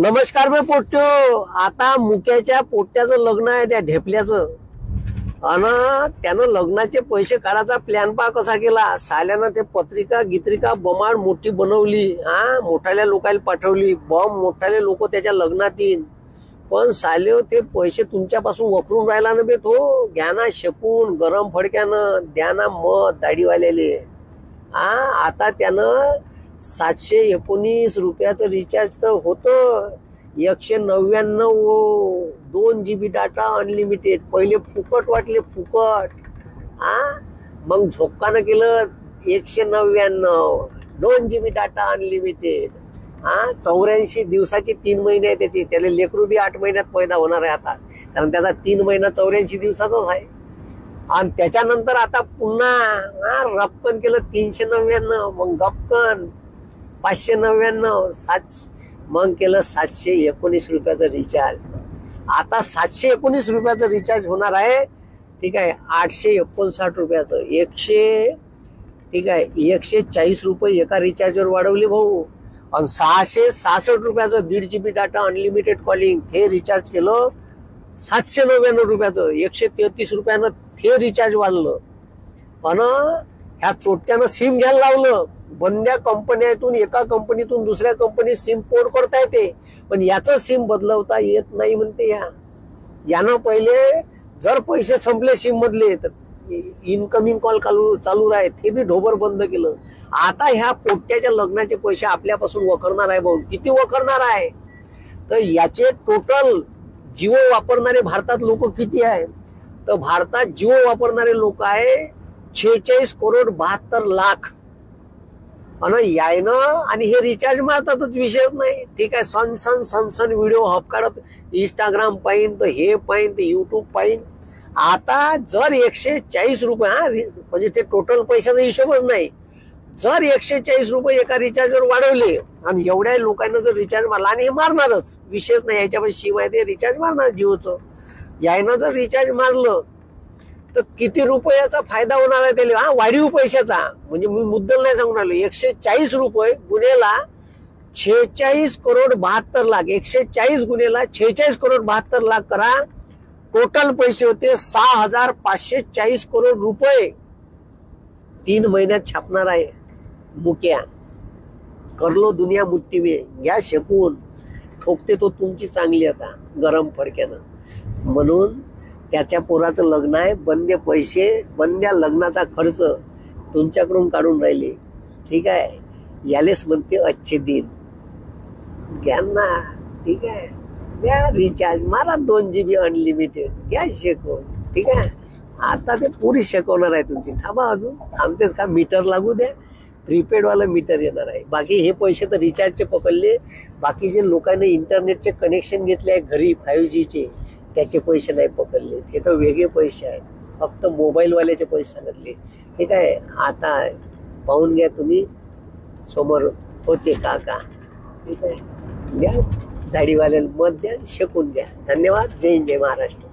नमस्कार बे पोट्ट्यो. आता मुक्याच्या पोट्ट्याचं लग्न आहे त्या ढेपल्याचं. अन त्यानं लग्नाचे पैसे काढायचा प्लॅन पा कसा केला. साल्यानं ते पत्रिका गित्रिका बमाड मोठी बनवली. मोठाल्या लोकांना पाठवली. बम मोठाले लोक त्याच्या लग्नात येईन. पण साले ते पैसे तुमच्यापासून वखरून राहिला ना बे तो. घ्या ना शेकून गरम फडक्यानं द्या ना मत दाढीवाल्याले. आता त्यानं 719 रुपयाचं रिचार्ज तर होतं. 199 2 GB डाटा अनलिमिटेड. पहिले फुकट वाटले फुकट. मग झोक्कानं केलं 199 2 GB डाटा अनलिमिटेड. 84 दिवसाची 3 महिने आहे त्याची. त्याला लेकरू बी 8 महिन्यात पैदा होणार आहे आता. कारण त्याचा 3 महिना 84 दिवसाचाच आहे. आणि त्याच्यानंतर आता पुन्हा रपकन केलं 399. मग गपकन 599 मग केलं 719 रुपयाचं रिचार्ज. आता 719 रुपयाचं रिचार्ज होणार आहे. ठीक आहे. 859 रुपयाचं 140 रुपये एका रिचार्जवर वाढवले भाऊ. आणि 666 रुपयाचं 1.5 GB डाटा अनलिमिटेड कॉलिंग हे रिचार्ज केलं. 799 रुपयाचं 133 रुपयानं ते रिचार्ज वाढलं. पण ह्या चोट्यानं सिम घ्यायला लावलं. बंद्या कंपन्यातून एका कंपनीतून दुसऱ्या कंपनीत सिम पोर्ट करता येते. पण याचं सिम बदलवता येत नाही म्हणते. यानं पहिले जर पैसे संपले सिम मधले तर इनकमिंग कॉल चालू राहते ते बी ढोबर बंद केलं. आता ह्या पोट्ट्याच्या लग्नाचे पैसे आपल्यापासून वखरणार आहे भाऊ. किती वखरणार आहे तर याचे टोटल जिओ वापरणारे भारतात लोक किती आहे तर भारतात जिओ वापरणारे लोक आहे 46 करोड 72 लाख. आणि यायनं आणि हे रिचार्ज मारतातच विषयच नाही. ठीक आहे. सण व्हिडिओ हप काढत इंस्टाग्राम पाहिन तर हे पाहिन तर युट्यूब पाहिन. आता जर 140 रुपये म्हणजे ते टोटल पैशाचा हिशोबच नाही. जर 140 रुपये एका रिचार्जवर वाढवले आणि एवढ्या लोकांना जर रिचार्ज मारला आणि हे मारणारच विशेष नाही. याच्यामध्ये शिम आहे ते रिचार्ज मारणार जिओचं. यायनं जर रिचार्ज मारलं तर किती रुपयाचा फायदा होणार आहे त्याला. वाढीव पैशाचा. म्हणजे मी मुद्दल नाही सांगून राहिलो. 140 रुपये गुन्हेला 46 करोड 72 लाख. 140 गुन्हेला 46 करोड 72 लाख करा. टोटल पैसे होते 6540 करोड रुपये. 3 महिन्यात छापणार आहे मुक्या. करलो दुनिया मुट्ठी में. घ्या शेकून. ठोकते तो तुमची चांगली आता गरम फडक्यानं. म्हणून त्याच्या पोराचं लग्न आहे. बंदे पैसे बंद्या लग्नाचा खर्च तुमच्याकडून काढून राहिले. ठीक आहे. यालेच म्हणते अच्छे दिन. घ्या ना. ठीक आहे. द्या रिचार्ज मारा 2 GB अनलिमिटेड. घ्या शेकवून. ठीक आहे. आता ते पुरी शेकवणार आहे तुमची. थांबा अजून. थांबतेच का. मीटर लागू द्या. प्रीपेडवाला मीटर येणार आहे. बाकी हे पैसे तर रिचार्जचे पकडले. बाकीचे लोकांनी इंटरनेटचे कनेक्शन घेतले आहे घरी 5G चे त्याचे पैसे नाही पकडले. हे तर वेगळे पैसे आहेत. फक्त मोबाईलवाल्याचे पैसे सांगितले. ठीक आहे. आता पाहून घ्या तुम्ही समोर होते का. ठीक आहे. द्या दाढीवाल्याला मत द्या. शेकून द्या. धन्यवाद. जय हिंद जय महाराष्ट्र.